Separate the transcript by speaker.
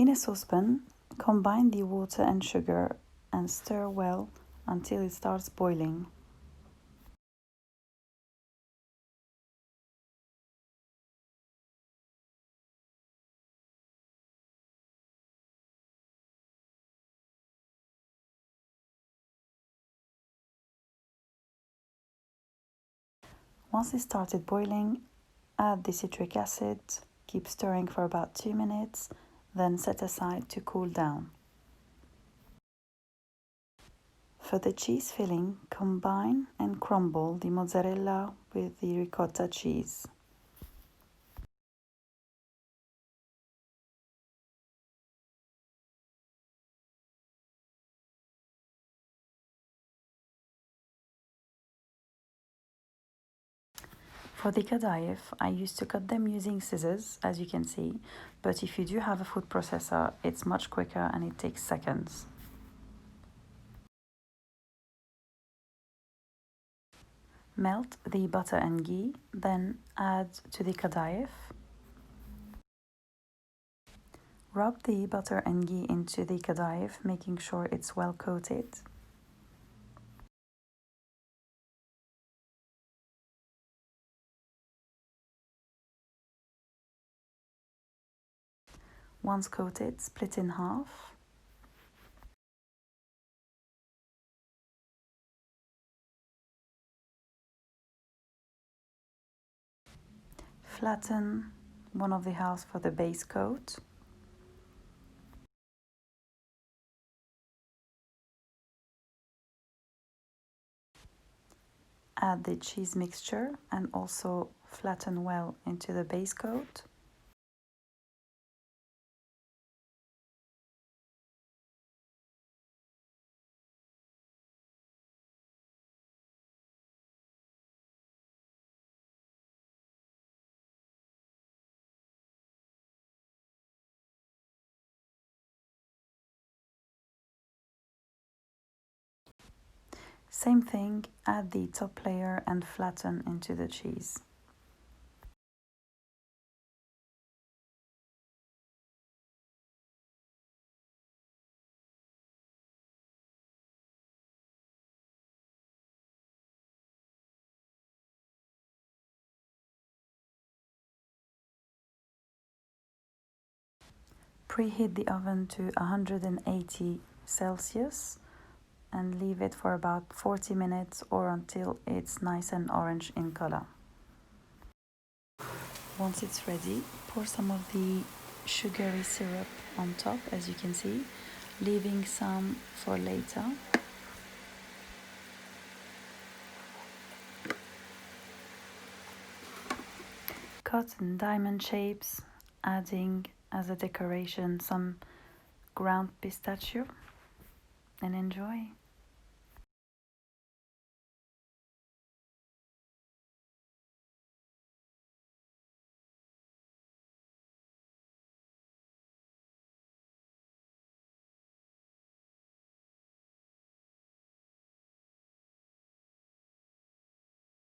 Speaker 1: In a saucepan, combine the water and sugar and stir well until it starts boiling. Once it started boiling, add the citric acid, keep stirring for about 2 minutes, then set aside to cool down. For the cheese filling, combine and crumble the mozzarella with the ricotta cheese. For the Kadayif, I used to cut them using scissors, as you can see, but if you do have a food processor, it's much quicker and it takes seconds. Melt the butter and ghee, then add to the Kadayif. Rub the butter and ghee into the Kadayif, making sure it's well coated. Once coated, split in half. Flatten one of the halves for the base coat. Add the cheese mixture and also flatten well into the base coat. Same thing, add the top layer and flatten into the cheese. Preheat the oven to 180 Celsius and leave it for about 40 minutes or until it's nice and orange in color. Once it's ready, pour some of the sugary syrup on top, as you can see, leaving some for later. Cut in diamond shapes, adding as a decoration some ground pistachio, and enjoy.